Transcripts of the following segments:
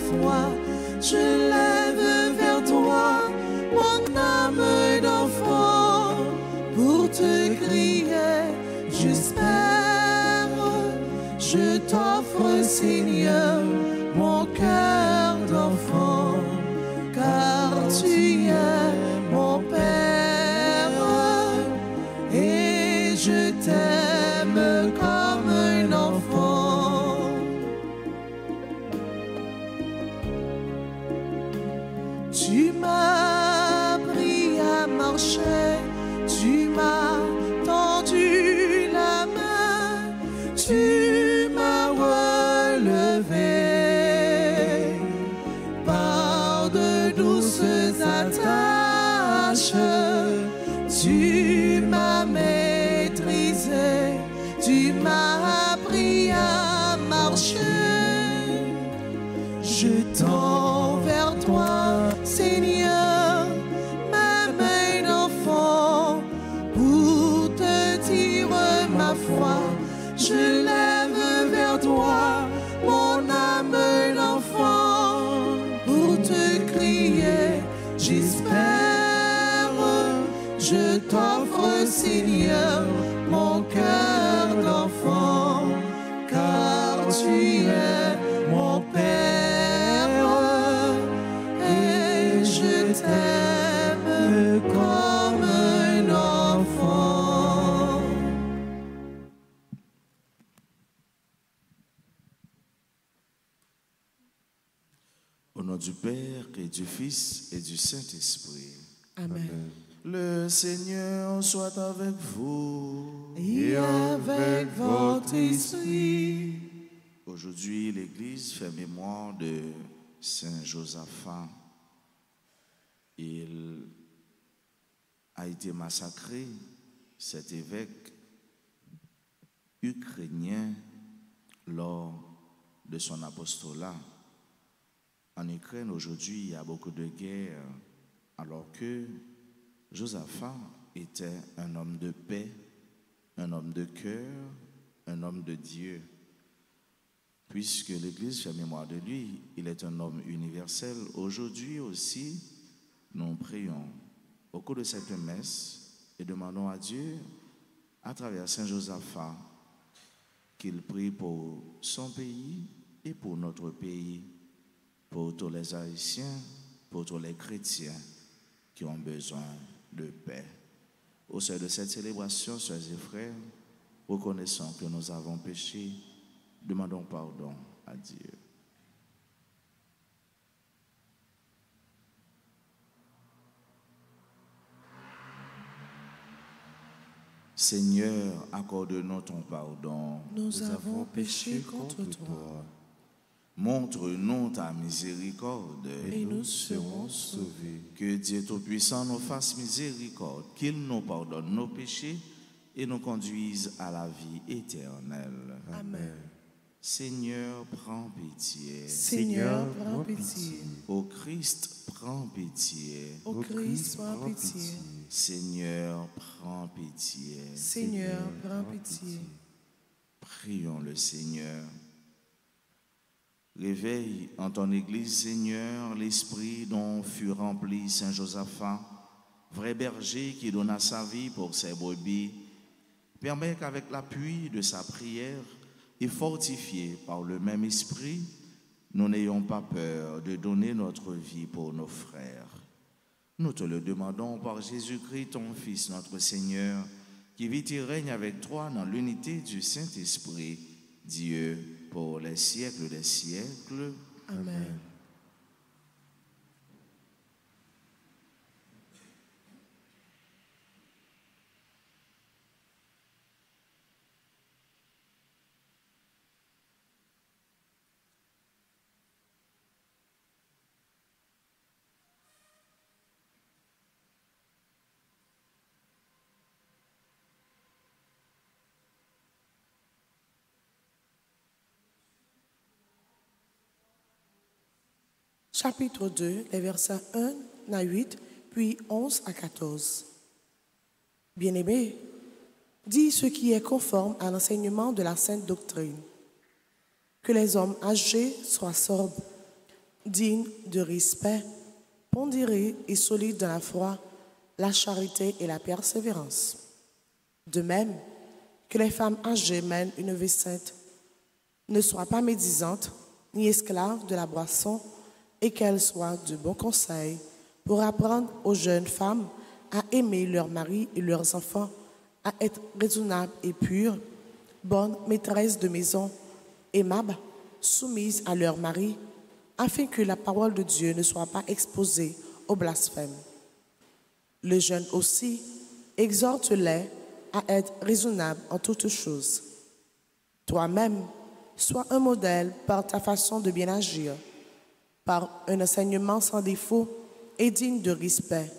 foi, je lève vers toi mon âme d'enfant pour te crier, j'espère. Je t'offre, Seigneur, mon cœur d'enfant, car tu es mon Père et je t'aime comme un enfant. Tu m'as appris à marcher, tu m'as tendu la main, tu m'as relevé par de douces attaches, tu m'as maîtrisé, tu m'as appris à marcher. Je tends vers toi, Seigneur, ma main d'enfant, pour te dire ma foi. Je lève vers toi mon âme d'enfant, pour te crier, j'espère. Je t'offre, Seigneur, mon cœur d'enfant, car tu es mon Père et je t'aime comme un enfant. Au nom du Père et du Fils et du Saint-Esprit. Amen. Le Seigneur soit avec vous. Et avec votre esprit. Aujourd'hui, l'Église fait mémoire de Saint Josaphat. Il a été massacré, cet évêque ukrainien, lors de son apostolat. En Ukraine, aujourd'hui, il y a beaucoup de guerres, alors que Josaphat était un homme de paix, un homme de cœur, un homme de Dieu. Puisque l'Église fait mémoire de lui, il est un homme universel. Aujourd'hui aussi, nous prions au cours de cette messe et demandons à Dieu, à travers Saint Josaphat, qu'il prie pour son pays et pour notre pays, pour tous les Haïtiens, pour tous les chrétiens qui ont besoin de paix. Au sein de cette célébration, sœurs et frères, reconnaissons que nous avons péché, demandons pardon à Dieu. Seigneur, accorde-nous ton pardon. Nous avons péché contre toi. Montre-nous ta miséricorde Et nous serons sauvés. Que Dieu Tout-Puissant nous fasse miséricorde, qu'il nous pardonne nos péchés et nous conduise à la vie éternelle. Amen. Seigneur, prends pitié. Seigneur, prends pitié. Ô Christ, prends pitié. Ô Christ, prends pitié. Seigneur, prends pitié. Seigneur, prends pitié. Prions le Seigneur. Réveille en ton Église, Seigneur, l'esprit dont fut rempli Saint Josaphat, vrai berger qui donna sa vie pour ses brebis. Permets qu'avec l'appui de sa prière et fortifiés par le même esprit, nous n'ayons pas peur de donner notre vie pour nos frères. Nous te le demandons par Jésus-Christ, ton Fils, notre Seigneur, qui vit et règne avec toi dans l'unité du Saint-Esprit, Dieu, pour les siècles des siècles. Amen. Chapitre 2, les versets 1 à 8, puis 11 à 14. Bien-aimés, dis ce qui est conforme à l'enseignement de la sainte doctrine. Que les hommes âgés soient sobres, digne de respect, pondéré et solide dans la foi, la charité et la persévérance. De même que les femmes âgées mènent une vie sainte, ne soient pas médisantes ni esclaves de la boisson, et qu'elles soient de bons conseils pour apprendre aux jeunes femmes à aimer leurs maris et leurs enfants, à être raisonnables et pures, bonnes maîtresses de maison, aimables, soumises à leurs maris, afin que la parole de Dieu ne soit pas exposée au blasphème. Les jeunes aussi, exhorte-les à être raisonnables en toutes choses. Toi-même, sois un modèle par ta façon de bien agir, par un enseignement sans défaut et digne de respect,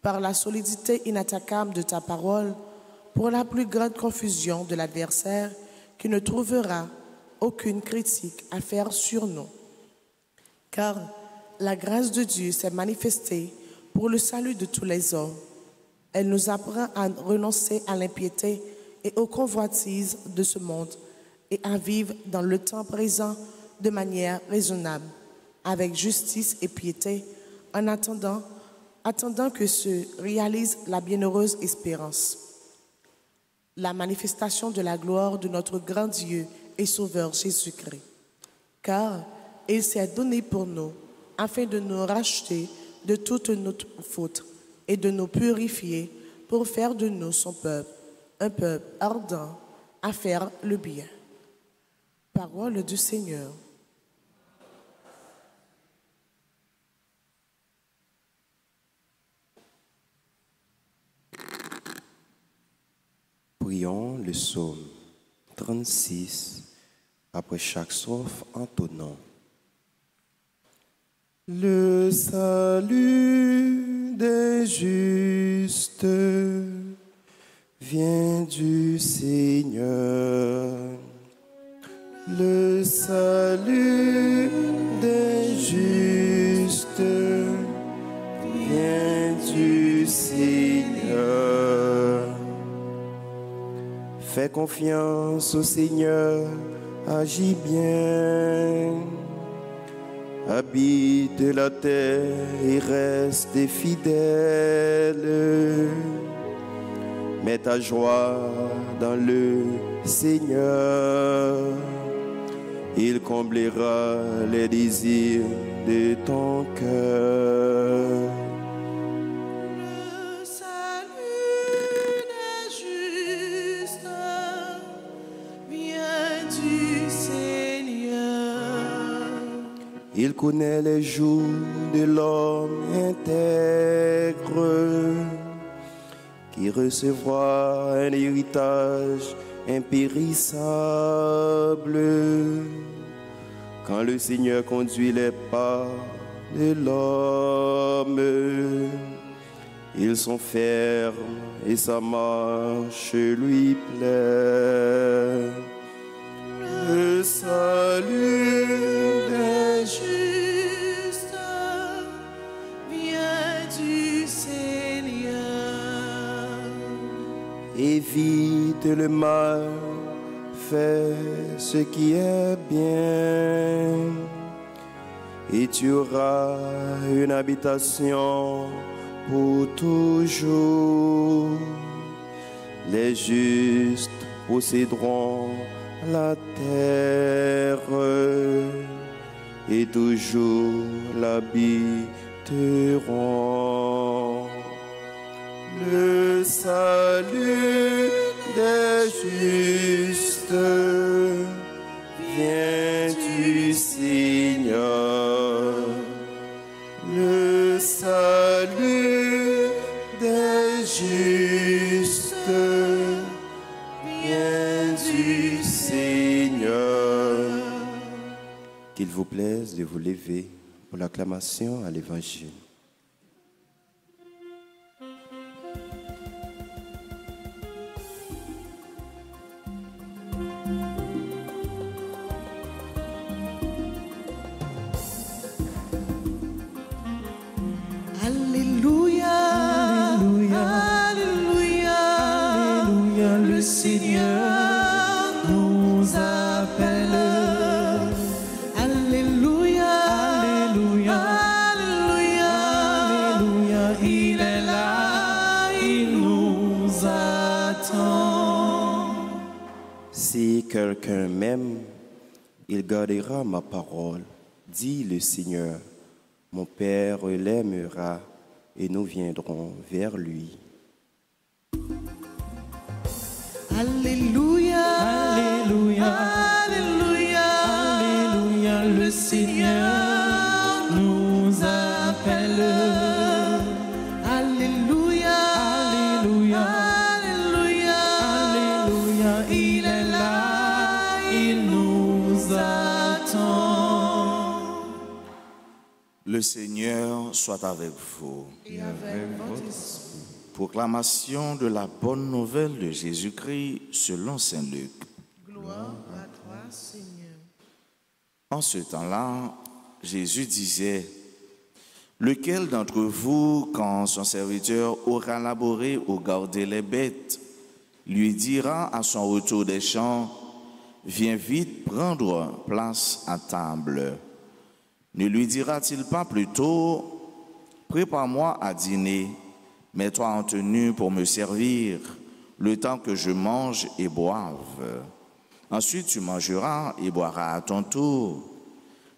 par la solidité inattaquable de ta parole, pour la plus grande confusion de l'adversaire qui ne trouvera aucune critique à faire sur nous. Car la grâce de Dieu s'est manifestée pour le salut de tous les hommes. Elle nous apprend à renoncer à l'impiété et aux convoitises de ce monde et à vivre dans le temps présent de manière raisonnable, avec justice et piété, en attendant que se réalise la bienheureuse espérance, la manifestation de la gloire de notre grand Dieu et Sauveur Jésus-Christ. Car il s'est donné pour nous, afin de nous racheter de toutes nos fautes et de nous purifier pour faire de nous son peuple, un peuple ardent à faire le bien. Parole du Seigneur. Prions le psaume 36 après chaque strophe entonnant. Le salut des justes vient du Seigneur. Le salut des justes vient du Seigneur. Fais confiance au Seigneur, agis bien. Habite la terre et reste fidèle. Mets ta joie dans le Seigneur. Il comblera les désirs de ton cœur. Le salut des justes vient du Seigneur. Il connaît les jours de l'homme intègre, qui recevra un héritage impérissable. Quand le Seigneur conduit les pas de l'homme, ils sont fermes et sa marche lui plaît. Le salut des Juste vient du Seigneur. évite le mal, fais ce qui est bien, et tu auras une habitation pour toujours. Les justes posséderont la terre et toujours l'habiteront. Le salut des justes vient du Seigneur. Le salut des justes vient du Seigneur. Qu'il vous plaise de vous lever pour l'acclamation à l'Évangile. Alléluia, Alléluia, Alléluia, le Seigneur nous appelle. Alléluia, Alléluia, Si quelqu'un m'aime, il gardera ma parole, dit le Seigneur. Mon Père l'aimera et nous viendrons vers lui. Alléluia, Alléluia, Alléluia, Alléluia, le Seigneur nous appelle. Alléluia, Alléluia, Alléluia, Alléluia, il est là, il nous attend. Le Seigneur soit avec vous. et avec votre esprit. Proclamation de la bonne nouvelle de Jésus-Christ selon saint Luc. Gloire à toi, Seigneur. En ce temps-là, Jésus disait, « Lequel d'entre vous, quand son serviteur aura labouré ou gardé les bêtes, lui dira à son retour des champs, « Viens vite prendre place à table. » Ne lui dira-t-il pas plutôt, « Prépare-moi à dîner, mets-toi en tenue pour me servir, le temps que je mange et boive. Ensuite tu mangeras et boiras à ton tour. »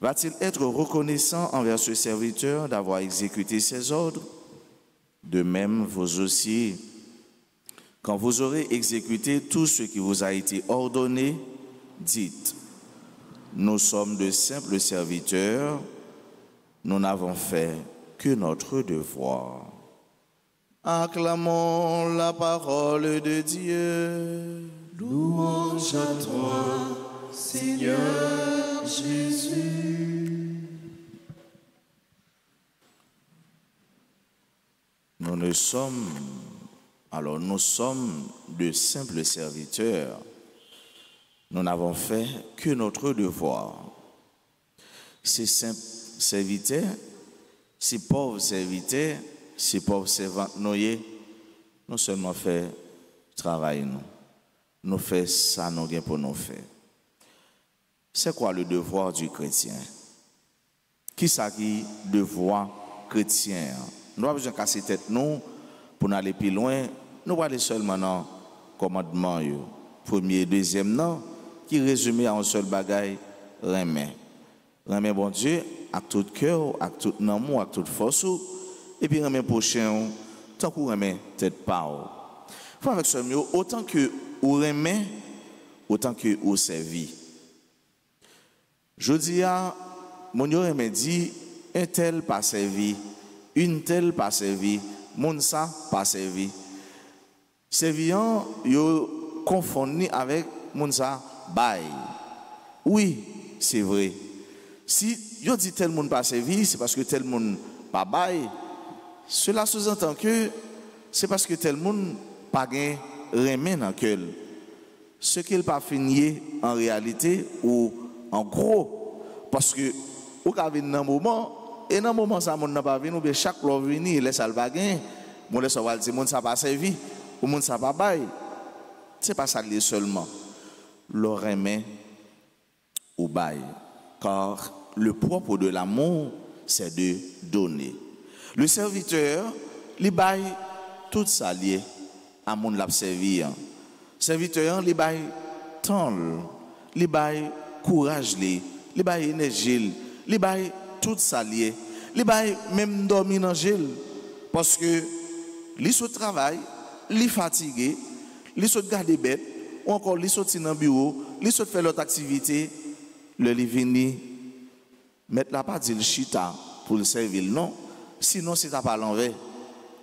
Va-t-il être reconnaissant envers ce serviteur d'avoir exécuté ses ordres? De même, vous aussi, quand vous aurez exécuté tout ce qui vous a été ordonné, dites, « Nous sommes de simples serviteurs, nous n'avons fait que notre devoir. » Acclamons la parole de Dieu. Louange à toi, Seigneur Jésus. Nous sommes de simples serviteurs. Nous n'avons fait que notre devoir. Ces simples serviteurs, ces pauvres serviteurs, ces pauvres servantes noyés, nous seulement fait travail nous fait ça nous gain pour nous faire. C'est quoi le devoir du chrétien? Qui ça qui devoir chrétien? Nous avons besoin de casser tête nous pour aller plus loin. Nous allons aller seulement dans le commandement. Premier et deuxième, non, qui résumé à un seul bagaille, remet. Remet bon Dieu, avec tout cœur, avec tout amour, avec toute force, et puis remet prochain, tant qu'on remet tête pas. Faut avec ce mieux, autant que vous remet, autant que vous servi. Je dis à mon Dieu me dit, un tel pas servi, une telle pas servi, mon ça pas servi. Serviant, yo confondu avec mon ça bail. Oui, c'est vrai. Si yo dit tel monde pas servi, c'est parce que tel monde pas bail. Cela sous-entend que c'est parce que tel monde pas gain remet dans cœur. Ce qu'il pas fini en réalité ou en gros parce que au cas dans un moment et dans un moment ça monde n'a pas venu ou bien chaque fois venir il laisse ça pas gain mon laisse va dire monde ça pas servi ou monde ça pas bail. C'est pas ça seulement. Le remet ou bail car le propre de l'amour c'est de donner. Le serviteur il bail tout ça lié à mon l'a servi. Serviteur li bail temps, li bail courage li bail énergie, li bail tout ça lié, li bail même dormir dans gel parce que li sous travail, li fatigué, li sous garder bête ou encore li sorti dans bureau, li sous faire l'autre activité, le li vini mettre la pas dire chita pour le servir non, sinon c'est pas l'envers.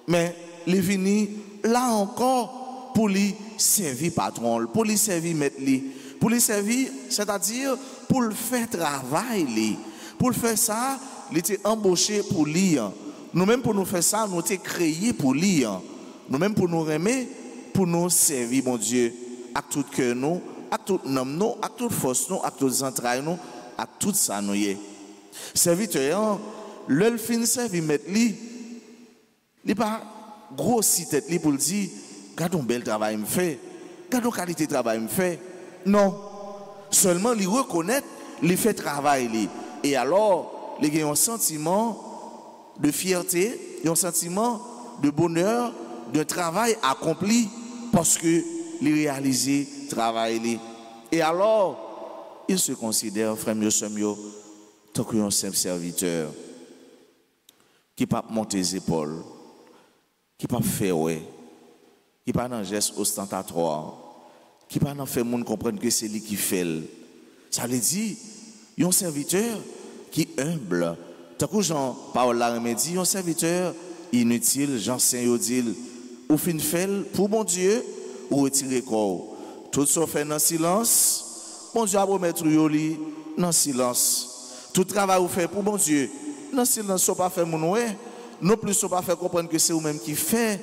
Mais li vini là encore pour lui servir patron, pour lui servir maître lui, pour lui servir, c'est-à-dire pour le faire travail lui. Pour le faire ça, il était embauché pour lui. Nous-mêmes pour nous faire ça, nous sommes créés pour lui. Nous-mêmes pour nous remettre, pour nous servir, mon Dieu, avec tout cœur nous, avec tout nom nous, avec toute force nous, avec toutes entrailles nous, avec tout ça nous y est. Serviteur, le fin servir maître lui, il n'est pas gros si tête lui pour le dire. Gardons bel travail me fait, gardons qualité de travail me fait. Non, seulement les reconnaître, les fait travail li. Et alors, les ont un sentiment de fierté, un sentiment de bonheur, de travail accompli parce que les réaliser travail li. Et alors, il se considère, frère mieux, tant qu'un simple serviteur qui ne peut pas monter les épaules, qui ne peut pas faire, ouais, qui ne peut pas dans un geste ostentatoire, qui ne peut pas faire le monde comprendre que c'est lui qui fait. Ça veut dire, un serviteur qui est humble. Tant que Jean Paul l'a dit, un serviteur inutile, Jean Saint-Odile, ou fin fait pour mon Dieu, ou retirer corps. Tout ça fait dans le silence, mon Dieu a promettre yoli dans le silence. Tout travail vous fait pour mon Dieu, dans le silence, ça pas faire mon ouais, non plus ça pas faire comprendre que c'est vous-même qui fait.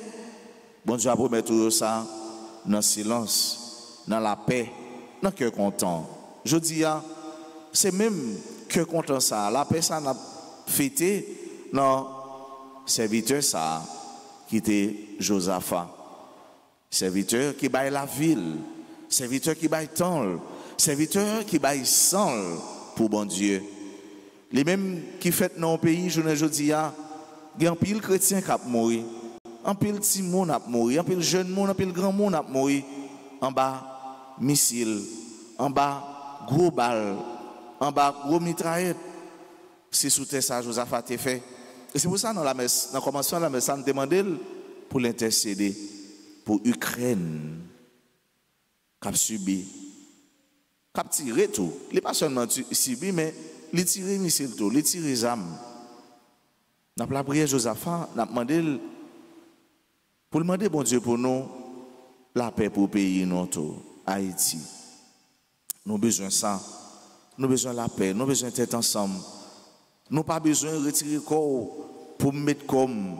Bon Dieu a promettre ça dans le silence, dans la paix, dans le cœur content. Je dis, c'est même cœur content ça, la paix ça n'a fêté dans serviteur ça qui était Josaphat. Serviteur qui baille la ville, serviteur qui baille temps, serviteur qui baille sang pour bon Dieu. Les mêmes qui fêtent dans le pays, je ne dis pas, il y a un pile chrétien qui a mouru, un pile petit monde a mouru, un pile jeune monde, un pile grand monde a mouru, en bas missile, en bas gros balle, en bas gros mitraillette. C'est sous terre ça, Josaphat a fait. Et c'est pour ça, dans la messe, dans le commencement de la messe, on demande pour l'intercéder pour l'Ukraine, qui a subi, qui a tiré tout. Il n'est pas seulement subi, mais il a tiré missile tout, il a tiré les âmes. Nous avons prié Josaphat, nous avons demandé pour demander, bon Dieu, pour nous, la paix pour le pays, notre Haïti. Nous avons besoin de ça. Nous avons besoin de la paix, nous avons besoin d'être ensemble. Nous n'avons pas besoin de retirer le corps pour me mettre comme.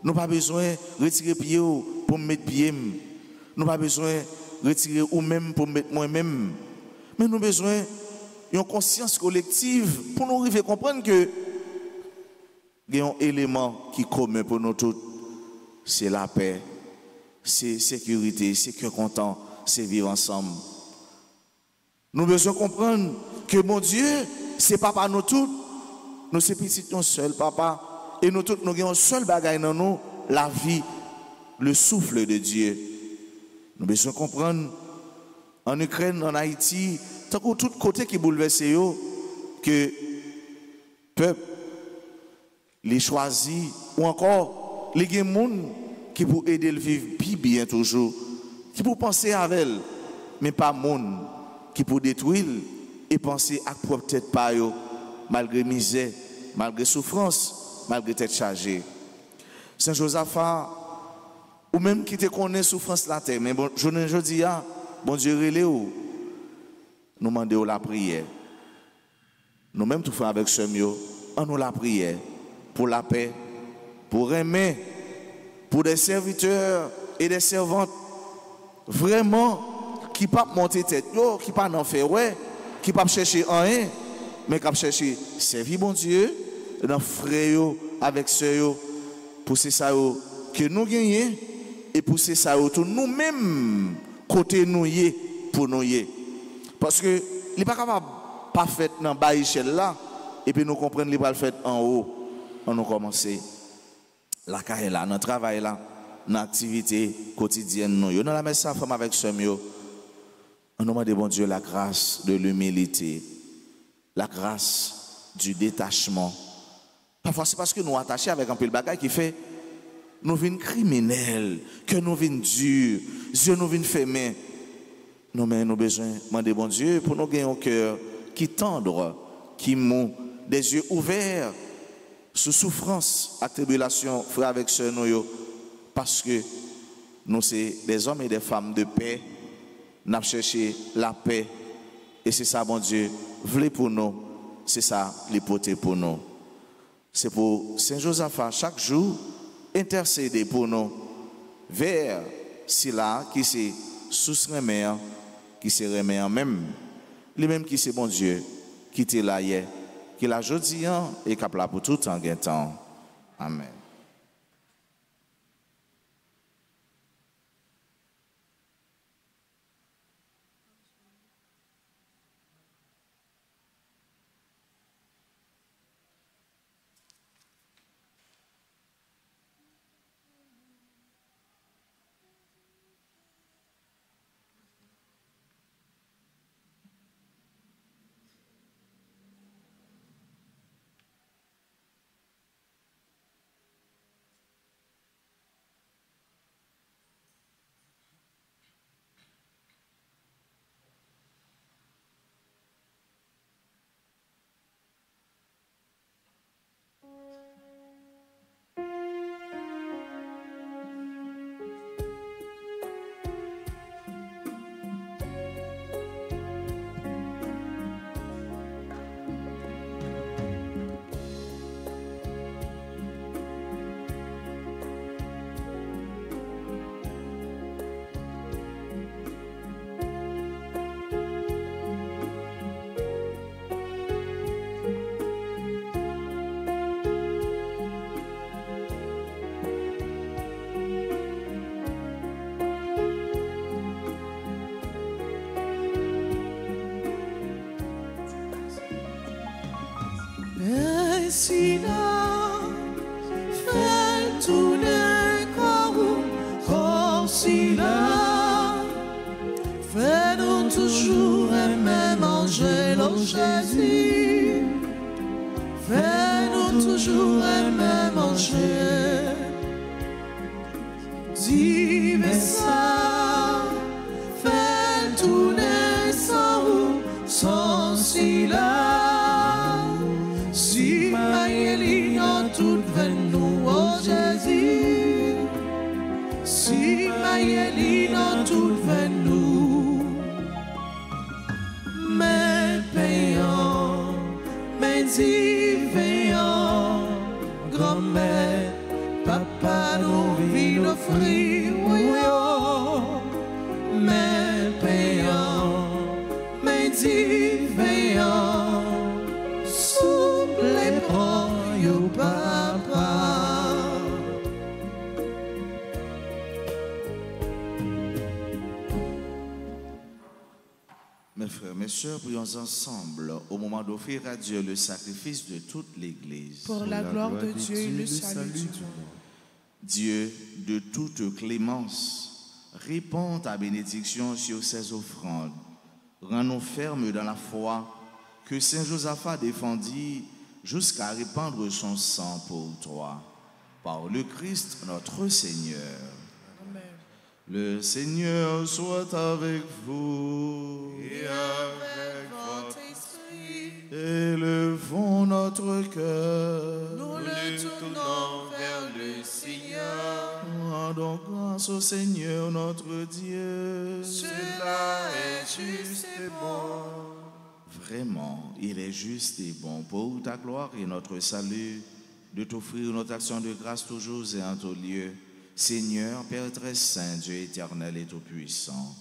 Nous n'avons pas besoin de retirer le pied pour me mettre pied. Nous n'avons pas besoin de retirer ou même pour me mettre moi-même. Mais nous avons besoin d'une conscience collective pour nous arriver à comprendre que il y a un élément qui est commun pour nous tous. C'est la paix, c'est sécurité, c'est cœur content, c'est vivre ensemble. Nous avons besoin de comprendre que mon Dieu, c'est papa nous tous. Nous sommes petits, nous seul papa. Et nous tous, nous avons un seul bagage dans nous, la vie, le souffle de Dieu. Nous avons besoin de comprendre, en Ukraine, en Haïti, tant que tout côté qui bouleverse, que peuple, les choisis, ou encore, les gens qui pour aider le vivre bien toujours, qui pour penser avec elle, mais pas monde qui pour détruire et penser à propre tête par eux, malgré misère, malgré souffrance, malgré tête chargée. Saint Josaphat, ou même qui te connaît souffrance la terre, mais bon, je dis, bon Dieu, relève, nous demandons la prière. Nous-mêmes, tout fait avec ce mieux, on nous la prière pour la paix, pour aimer, pour des serviteurs et des servantes, vraiment, qui ne peuvent pas monter tête, qui ne peuvent pas en faire, ouais, qui ne peuvent pas chercher rien, mais qui peuvent chercher servir bon Dieu, dans frère avec ceux pousser ça que nous gagnons et pousser ça tout nous-mêmes côté nous pour nous parce que il n'est pas capable pas fait dans bas échelle là et puis nous comprendre qu'il pas le fait en haut on nous commencer la carrière là notre travail là dans l'activité quotidienne nous dans la messe ça femme avec ce mieux on demande bon Dieu la grâce de l'humilité, la grâce du détachement. Parfois, c'est parce que nous attachés avec un peu de bagaille qui fait nous venons criminels, que nous venons durs, Dieu nous vient fermés. Nous avons besoin de demander bon Dieu pour nous gagner un cœur qui tendre, qui mou, des yeux ouverts, sous souffrance, à tribulation, frère avec ce nous, parce que nous sommes des hommes et des femmes de paix, nous avons cherché la paix, et c'est ça, bon Dieu, voulez pour nous, c'est ça, l'hypothèse pour nous. C'est pour Saint Josaphat, chaque jour, intercéder pour nous vers cela qui c'est sous remet, qui se remet en même, les mêmes qui c'est bon Dieu, qui était là hier, qui l'a jeudi et qui est là pour tout temps. Amen. sila fais tourner corps sila fais-nous toujours aimer manger l'eau Jésus fais-nous toujours aimer manger dis ça fais tourner sans sila si maïeli en toute veine nous oh Jésus si maïeli en toute veine nous mais payant mais veillant grand-mère papa nous vit l'offrir oui oh mais payant mais veillant souple les bras yo papa. Mes frères, mes sœurs, prions ensemble au moment d'offrir à Dieu le sacrifice de toute l'Église. Pour la gloire de Dieu et le salut du monde. Dieu, de toute clémence, répand ta bénédiction sur ces offrandes. Rends-nous fermes dans la foi que Saint Josaphat défendit jusqu'à répandre son sang pour toi. Par le Christ notre Seigneur. Amen. Le Seigneur soit avec vous. Et avec votre esprit, Élevons notre cœur. nous le tournons vers le Seigneur. Rendons grâce au Seigneur notre Dieu. Cela est juste et bon. Vraiment, il est juste et bon pour ta gloire et notre salut de t'offrir notre action de grâce toujours et en tout lieu. Seigneur, Père très saint, Dieu éternel et tout-puissant,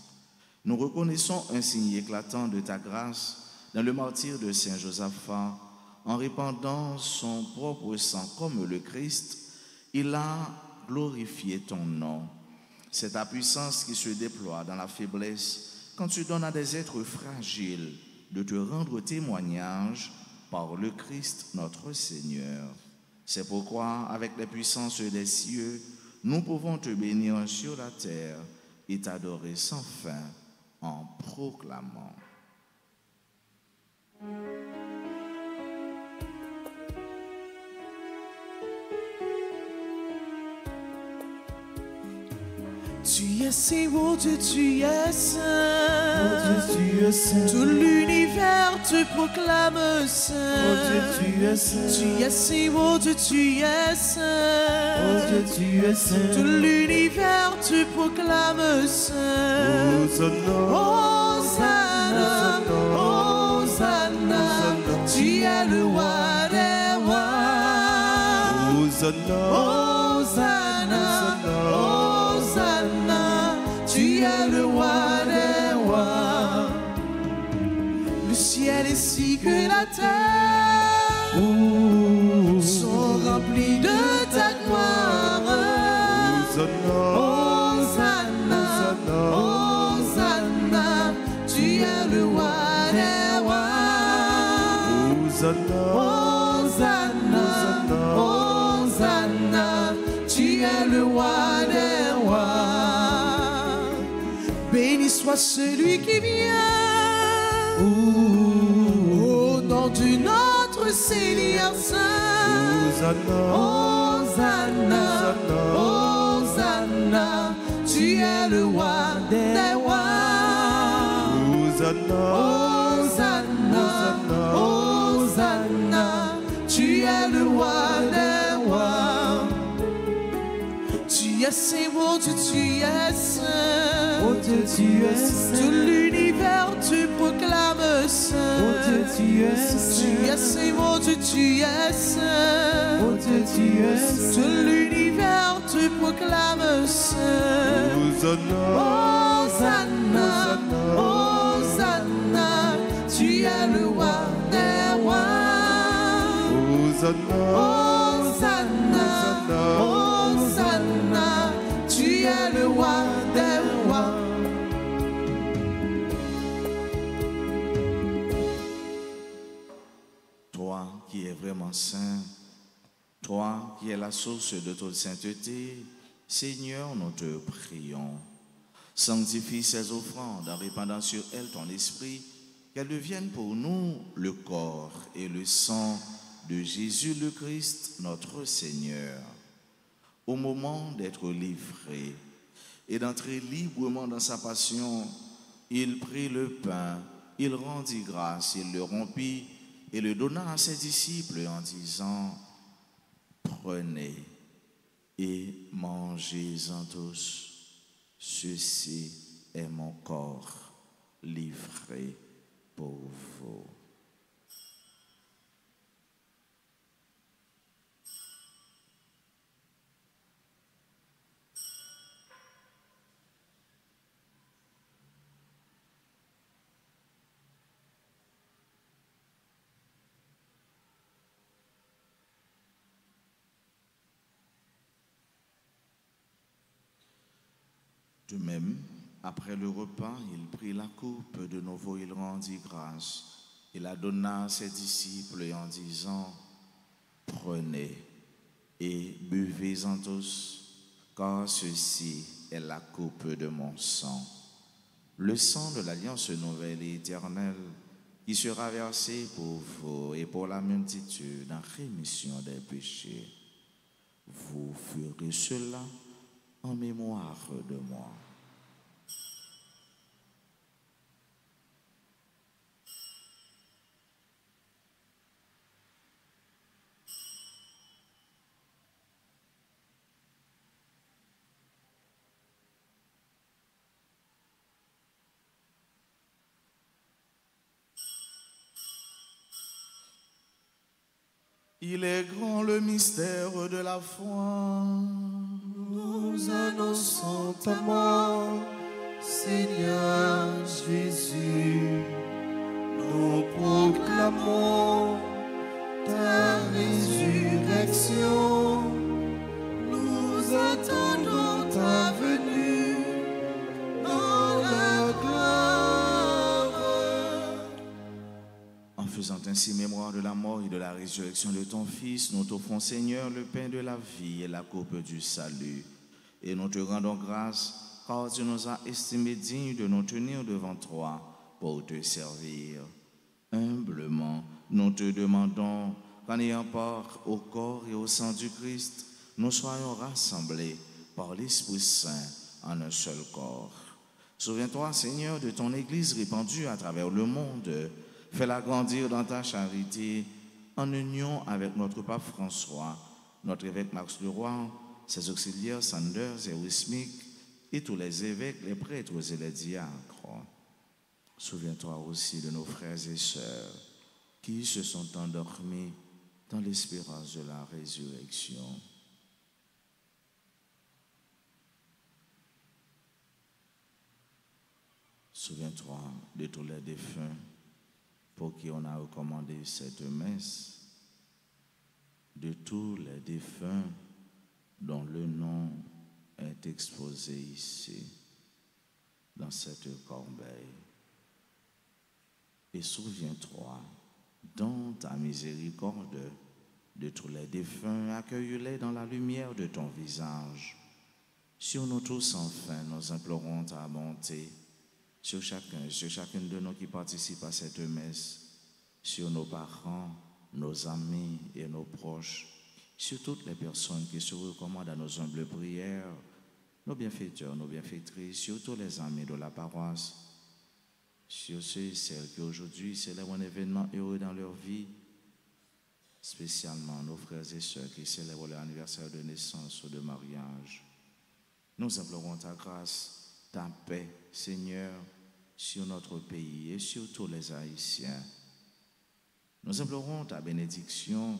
nous reconnaissons un signe éclatant de ta grâce dans le martyre de Saint Josaphat. En répandant son propre sang comme le Christ, il a glorifié ton nom. C'est ta puissance qui se déploie dans la faiblesse quand tu donnes à des êtres fragiles de te rendre témoignage par le Christ notre Seigneur. C'est pourquoi, avec les puissances des cieux, nous pouvons te bénir sur la terre et t'adorer sans fin en proclamant. Tu es si beau, Dieu, tu es saint. Oh Dieu, tu es saint. Tout l'univers te proclame saint. Oh Dieu, tu es saint. Tu es si beau, Dieu, tu es saint. Oh Dieu, tu es saint. Tout l'univers te proclame saint. Hosanna, Hosanna, tu es le roi des rois. Hosanna, Hosanna, tu es le roi des rois. Le ciel ainsi que la terre sont remplis de ta gloire. Hosanna, Hosanna, tu es le roi des rois. Hosanna, Hosanna, tu es le roi des rois. Béni soit celui qui vient au nom de notre Seigneur Saint. Hosanna, Hosanna, tu es le roi des rois. Hosanna, Hosanna, tu es le roi des rois. Tu es si beau, Dieu, tu es saint. Oh Dieu, tu es saint. Tout l'univers te proclame saint. Oh Dieu, tu es saint. Tu es si beau, Dieu, tu es saint. Oh Dieu, tu es saint. Tout l'univers te proclame saint. Hosanna, Hosanna, tu es le roi des rois. Hosanna, Hosanna, tu es le roi des rois. Toi qui es vraiment saint, toi qui es la source de toute sainteté, Seigneur, nous te prions. Sanctifie ces offrandes en répandant sur elles ton esprit, qu'elles deviennent pour nous le corps et le sang de Jésus le Christ, notre Seigneur. Au moment d'être livré et d'entrer librement dans sa passion, il prit le pain, il rendit grâce, il le rompit et le donna à ses disciples en disant, « Prenez et mangez-en tous. Ceci est mon corps livré pour vous. » De même, après le repas, il prit la coupe, de nouveau il rendit grâce, il la donna à ses disciples en disant, « Prenez et buvez-en tous, car ceci est la coupe de mon sang, le sang de l'alliance nouvelle et éternelle, qui sera versé pour vous et pour la multitude en rémission des péchés. Vous ferez cela en mémoire de moi. » Il est grand le mystère de la foi. Nous annonçons ta mort, Seigneur Jésus. Nous proclamons ta résurrection. Nous attendons ta venue dans la gloire. En faisant ainsi mémoire de la mort et de la résurrection de ton Fils, nous t'offrons, Seigneur, le pain de la vie et la coupe du salut. Et nous te rendons grâce, car tu nous as estimés dignes de nous tenir devant toi pour te servir. Humblement, nous te demandons qu'en ayant part au corps et au sang du Christ, nous soyons rassemblés par l'Esprit Saint en un seul corps. Souviens-toi, Seigneur, de ton Église répandue à travers le monde. Fais-la grandir dans ta charité, en union avec notre pape François, notre évêque Max Leroy, ses auxiliaires Sanders et Wismic, et tous les évêques, les prêtres et les diacres. Souviens-toi aussi de nos frères et sœurs qui se sont endormis dans l'espérance de la résurrection. Souviens-toi de tous les défunts pour qui on a recommandé cette messe, de tous les défunts dont le nom est exposé ici, dans cette corbeille. Et souviens-toi, dans ta miséricorde, de tous les défunts, accueille-les dans la lumière de ton visage. Sur nous tous, enfin, nous implorons ta bonté, sur chacune de nous qui participent à cette messe, sur nos parents, nos amis et nos proches, sur toutes les personnes qui se recommandent à nos humbles prières, nos bienfaiteurs, nos bienfaitrices, sur tous les amis de la paroisse, sur ceux et celles qui aujourd'hui célèbrent un événement heureux dans leur vie, spécialement nos frères et sœurs qui célèbrent leur anniversaire de naissance ou de mariage. Nous implorons ta grâce, ta paix, Seigneur, sur notre pays et sur tous les Haïtiens. Nous implorons ta bénédiction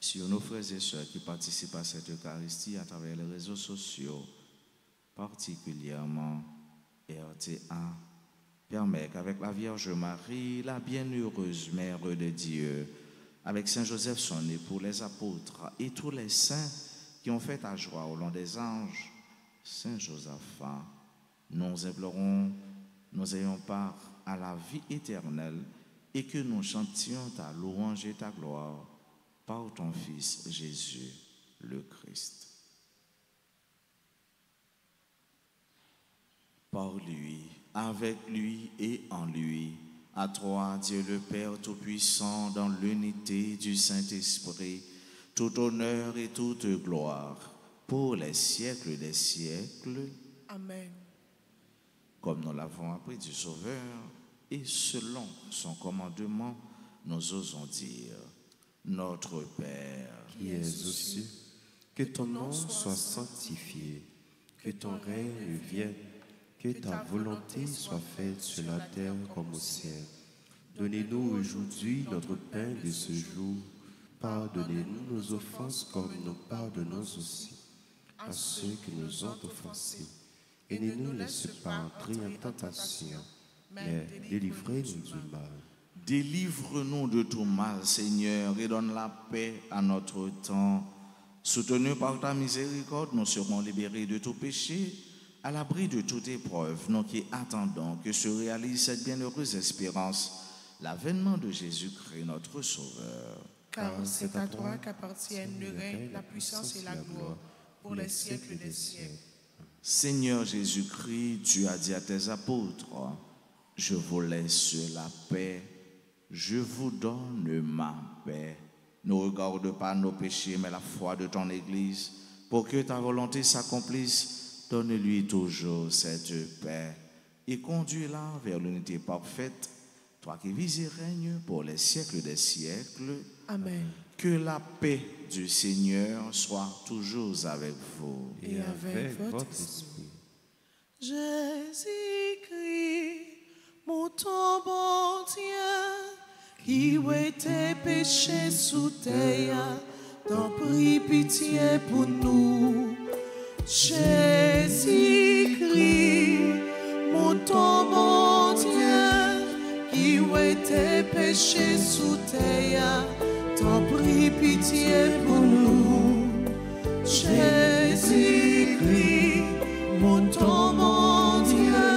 sur nos frères et sœurs qui participent à cette Eucharistie à travers les réseaux sociaux, particulièrement RTA. Permets qu'avec la Vierge Marie, la bienheureuse Mère de Dieu, avec Saint Joseph son époux, les apôtres et tous les saints qui ont fait ta joie au long des anges, Saint Josaphat, nous implorons, nous ayons part à la vie éternelle et que nous chantions ta louange et ta gloire par ton Fils Jésus le Christ. Par lui, avec lui et en lui, à toi, Dieu le Père Tout-Puissant, dans l'unité du Saint-Esprit, tout honneur et toute gloire, pour les siècles des siècles. Amen. Comme nous l'avons appris du Sauveur, et selon son commandement, nous osons dire, Notre Père, qui es aux cieux, que ton nom soit sanctifié, que ton règne vienne, que ta volonté soit faite sur la terre comme au ciel. Donnez-nous aujourd'hui notre pain de ce jour. Pardonnez-nous nos offenses comme nous pardonnons aussi à ceux qui nous ont offensés. Et ne nous laisse pas entrer en tentation, mais délivrez-nous du mal. délivre-nous de tout mal, Seigneur, et donne la paix à notre temps. Soutenus par ta miséricorde, nous serons libérés de tout péché, à l'abri de toute épreuve, nous qui attendons que se réalise cette bienheureuse espérance, l'avènement de Jésus-Christ, notre Sauveur. Car c'est à toi qu'appartiennent le règne, la puissance et la gloire pour les siècles des siècles. Seigneur Jésus-Christ, tu as dit à tes apôtres, je vous laisse la paix, je vous donne ma paix. Ne regarde pas nos péchés, mais la foi de ton Église, pour que ta volonté s'accomplisse. Donne-lui toujours cette paix et conduis-la vers l'unité parfaite, toi qui vis et règnes pour les siècles des siècles. Amen. Que la paix du Seigneur soit toujours avec vous. Et avec votre esprit. Jésus-Christ, mon bon Dieu, qui était péché sous terre, t'en prie pitié pour nous. Jésus-Christ, mon bon Dieu, qui était péché sous terre, t'en prie pitié pour nous. Jésus-Christ, mon bon Dieu,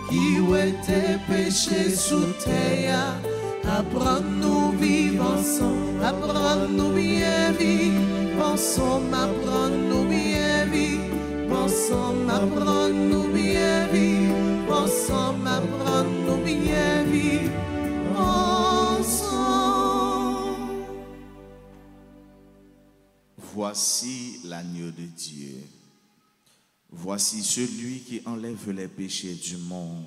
qui était péché sous terre, apprends-nous vivre ensemble, apprends-nous bien vivre ensemble, apprends-nous bien vivre ensemble, apprends-nous bien vivre ensemble, apprends-nous bien vivre ensemble. Voici l'agneau de Dieu. Voici celui qui enlève les péchés du monde.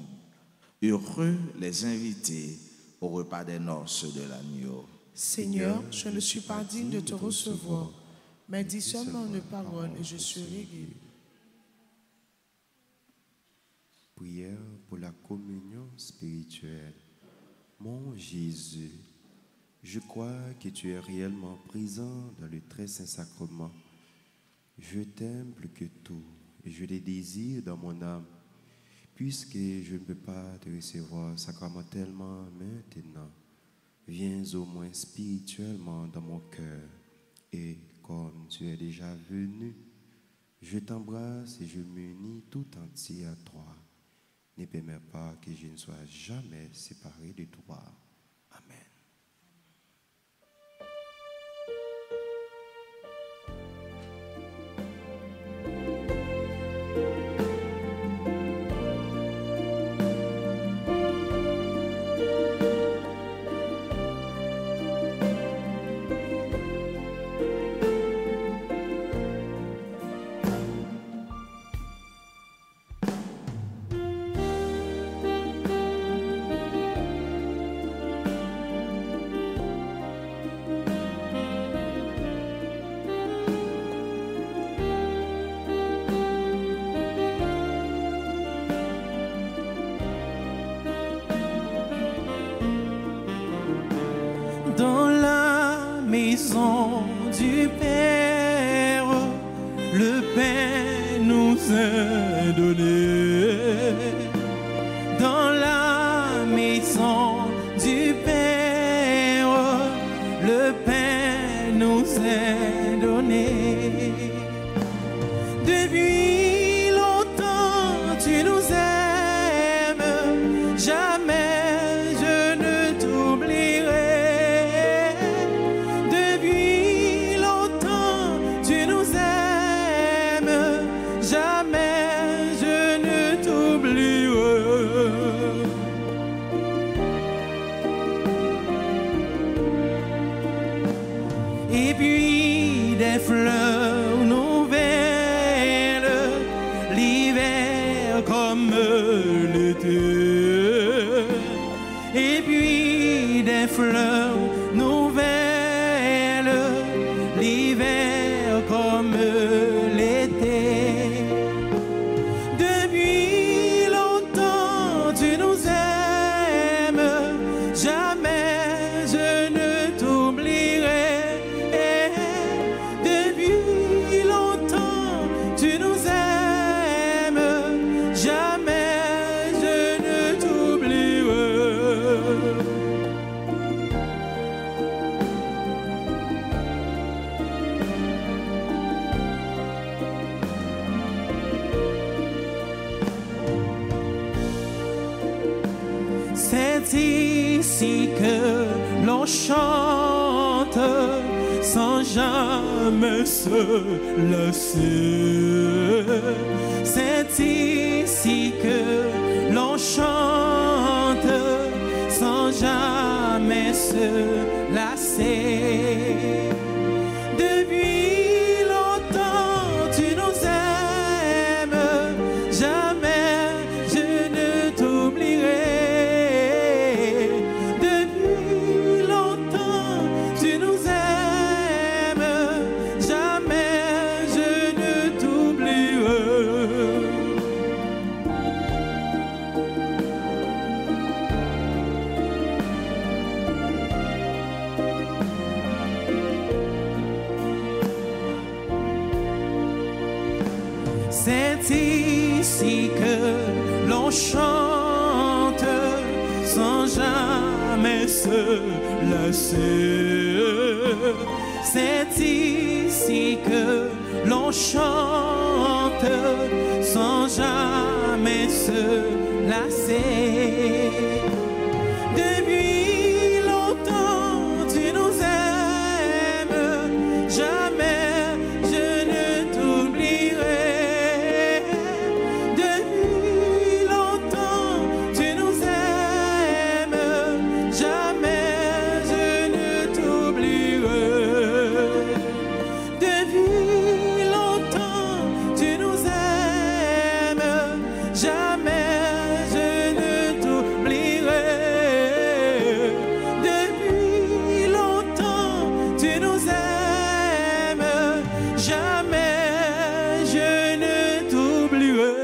Heureux les invités au repas des noces de l'agneau. Seigneur, je ne suis pas digne de te recevoir, mais dis seulement une parole et je serai guéri. Prière pour la communion spirituelle. Mon Jésus, je crois que tu es réellement présent dans le très saint sacrement. Je t'aime plus que tout et je les désire dans mon âme. Puisque je ne peux pas te recevoir sacramentellement maintenant, viens au moins spirituellement dans mon cœur. Et comme tu es déjà venu, je t'embrasse et je m'unis tout entier à toi. Ne permets pas que je ne sois jamais séparé de toi. Amen. Dans la maison du Père, le pain nous est donné. Dans la maison du Père, le pain nous est donné. Depuis longtemps tu nous aimes, jamais je ne t'oublierai. l'été. Et puis des fleurs nouvelles, l'hiver comme l'été. Depuis longtemps tu nous aimes, jamais je ne t'oublierai. Depuis longtemps tu nous aimes, jamais je ne t'oublierai. C'est ici que l'on chante sans jamais se lasser. C'est ici que l'on chante sans jamais se lasser. Depuis longtemps tu nous aimes, jamais je ne t'oublierai. Depuis longtemps tu nous aimes, jamais je ne t'oublierai. C'est ici que l'on chante sans jamais se lasser. C'est ici que l'on chante sans jamais se lasser. Depuis longtemps tu nous aimes, jamais je ne t'oublierai. Depuis longtemps tu nous aimes, jamais je ne t'oublierai. Depuis longtemps tu nous aimes, jamais je ne t'oublierai. Depuis longtemps tu nous aimes, jamais je ne t'oublierai.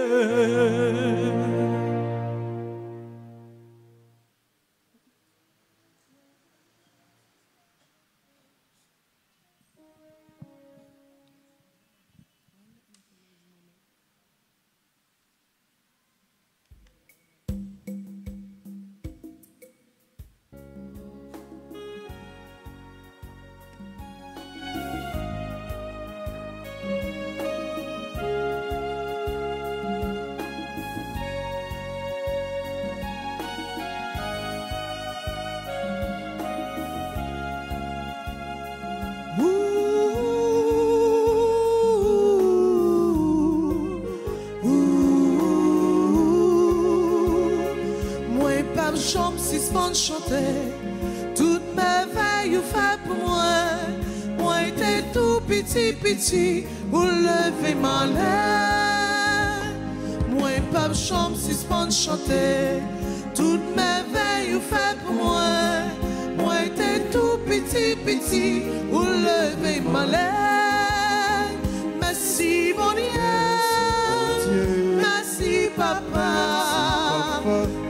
Moi, pas jambe si spon chanter, toute merveille ou fait pour moi. Moi, t'es tout petit, pour lever ma lèvre. Moi, pas jambe si spon chanter, toute merveille ou fait pour moi. Moi, t'es tout petit, pour lever ma lèvre. Merci, bon Dieu, merci, papa.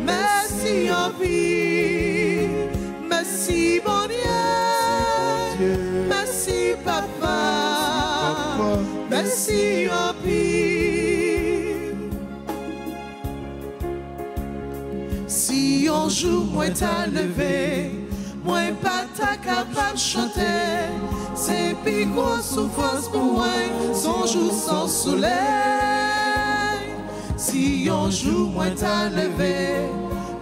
Merci en vie, merci bon Dieu, merci papa, merci en vie. Si un jour moi t'as levé, moi pas t'as capable de chanter, c'est plus grosse souffrance pour moi, son jour sans soleil. Si un jour moi t'as levé,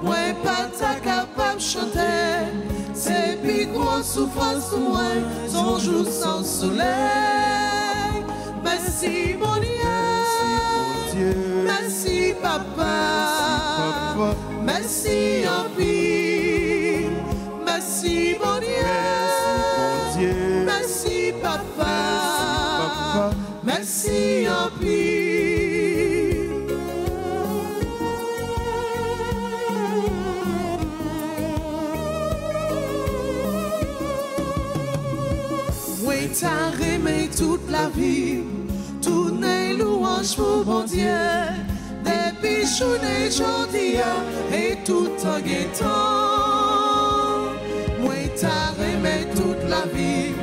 moi pas t'as capable de chanter, c'est plus grosse souffrance pour moi, son jour sans soleil. Merci mon Dieu, merci papa, merci en vie, merci mon Dieu, merci papa, merci en vie. t'as aimé toute la vie, tourner louange pour bon Dieu, depuis journée journée et tout en guettant. Moi t'as aimé toute la vie,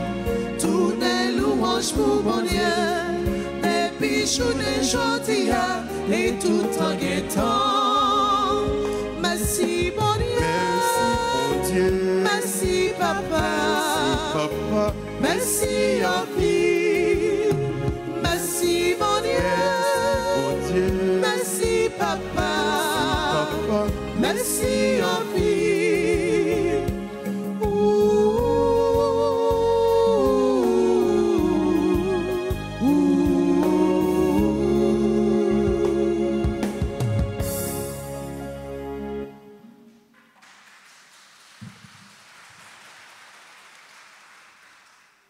tourner louange pour bon Dieu, depuis journée journée et tout en guettant. Merci bon Dieu, merci papa, merci en vie, merci mon Dieu, merci papa, merci en vie.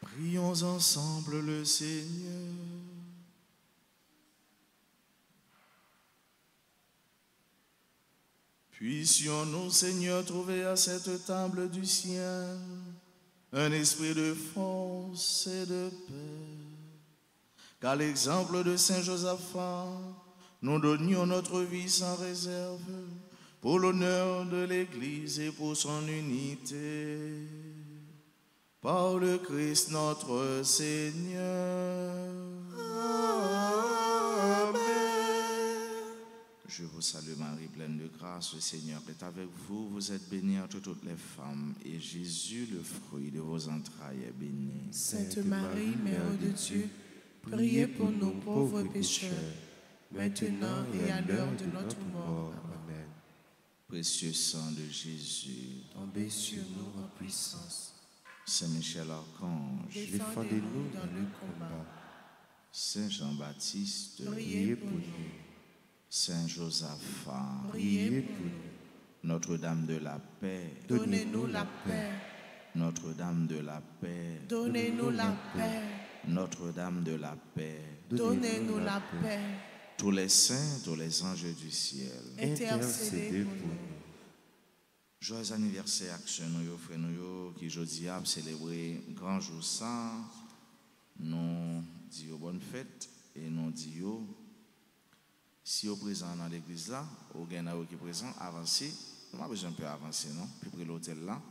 Prions ensemble le Seigneur. Puissions-nous, Seigneur, trouver à cette table du ciel un esprit de force et de paix. Qu'à l'exemple de Saint Josaphat, nous donnions notre vie sans réserve pour l'honneur de l'Église et pour son unité. Par le Christ notre Seigneur. Amen. Je vous salue Marie, pleine de grâce, le Seigneur est avec vous. Vous êtes bénie entre toutes les femmes, et Jésus, le fruit de vos entrailles, est béni. Sainte Marie, Mère de Dieu, priez pour nous pauvres pécheurs, maintenant et à l'heure de notre mort. Amen. Précieux sang de Jésus, Tombez sur nous en puissance. Saint Michel Archange, Défendez-nous dans le combat. Saint Jean-Baptiste, Priez pour nous. Saint Josaphat, Priez pour nous. Notre-Dame de la paix, Donnez-nous la paix. Notre-Dame de la paix, Donnez-nous la paix. Notre-Dame de la paix, Donnez-nous la paix. tous les saints, tous les anges du ciel. Intercédez pour nous. Joyeux anniversaire action nous frère nous qui aujourd'hui a célébré grand jour ça. Nous disons bonne fête et nous disons si vous présent dans l'église là, ou bien qui présent avancez, nous avons besoin un peu avancer non, puis près l'hôtel là,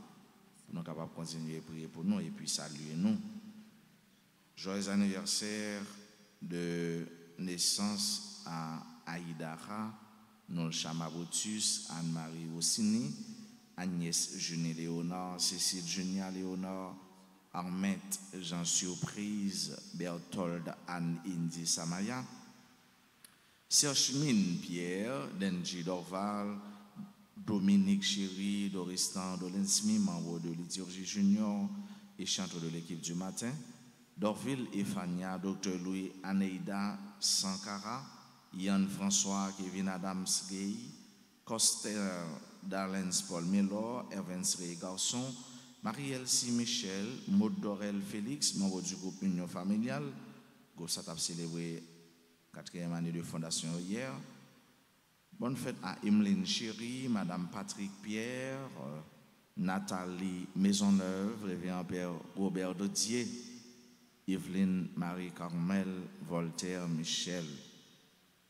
pour nous capables continuer à prier pour nous et puis saluer nous. Joyeux anniversaire de naissance à Aïdara, Nol Chamabotus, Anne-Marie Rossini, Agnès Junie Léonard, Cécile Junia Léonard, Armette Jean Surprise, Berthold Anne Indy Samaya, Serge Mine Pierre, Denji Dorval, Dominique Chéry, Doristan Dolinsmi, membre de Liturgie Junior et chanteur de l'équipe du matin, Dorville Efania, Dr Louis Aneida Sankara, Yann François, Kevin Adams Gay, Coster Darlens Paul Miller, Evans Ray Garçon, Marie-Elsie Michel, Maud Dorel Félix, membre du groupe Union Familiale. Gosat a célébré 4e année de fondation hier. Bonne fête à Emeline Chéry, Madame Patrick Pierre, Nathalie Maisonneuve, Révérend Père Robert Dodier, Evelyne Marie-Carmel, Voltaire Michel.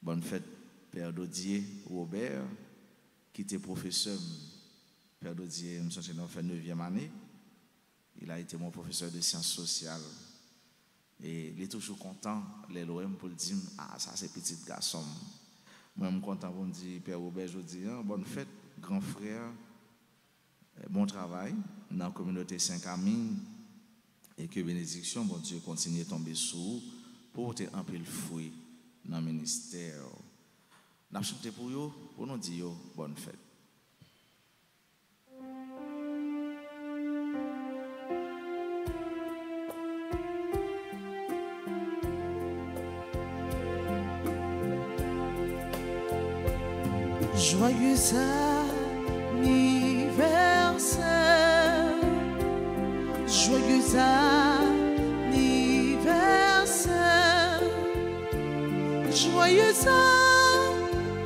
Bonne fête Père Dodier Robert, qui était professeur. Père Dodier, je suis en fait 9e année. Il a été mon professeur de sciences sociales. Et il est toujours content, les l'OM, pour dire ah, ça c'est petit garçon. Moi, je suis content pour me dire, Père Robert, je dis bonne fête, grand frère, bon travail dans la communauté Saint-Camille. Et que bénédiction, bon Dieu, continue de tomber sur vous pour porter un peu le fruit dans le ministère. Nous avons chanté pour vous, pour nous dire bonne fête. Joyeux anniversaire, joyeux anniversaire, joyeux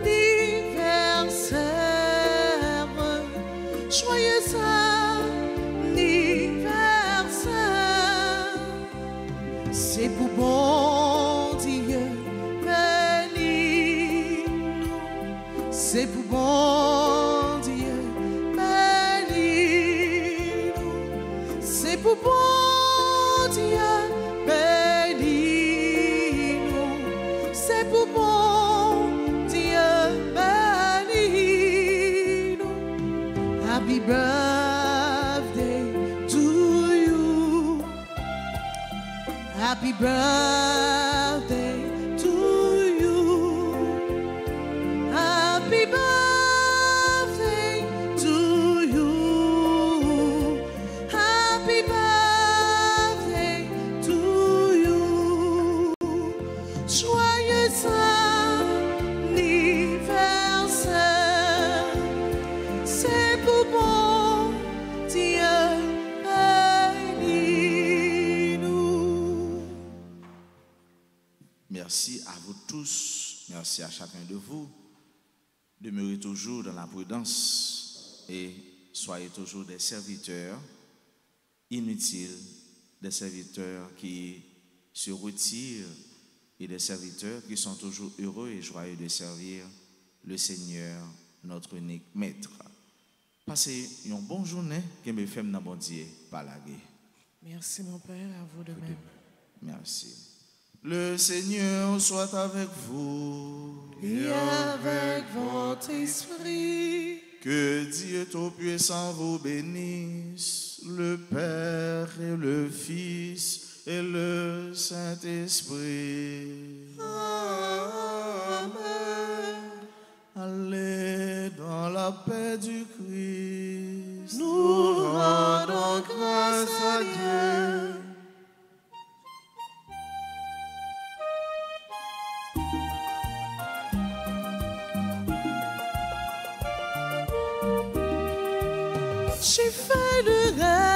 anniversaire, joyeux anniversaire, birthday to you. Happy birthday to you. Happy birthday to you. Happy birthday to you. Joyeux anniversaire. C'est pour bon Dieu bénis-nous. Merci à vous tous, merci à chacun de vous. Demeurez toujours dans la prudence et soyez toujours des serviteurs inutiles, des serviteurs qui se retirent et des serviteurs qui sont toujours heureux et joyeux de servir le Seigneur, notre unique maître. Passez une bonne journée que me fait dans bon Dieu par la guerre. Merci mon Père, à vous de même. Merci. Le Seigneur soit avec vous. Et avec votre esprit. Que Dieu Tout-Puissant vous bénisse, le Père et le Fils et le Saint-Esprit. Amen. Allez dans la paix du Christ. Nous rendons grâce à Dieu. J'ai fait le rêve.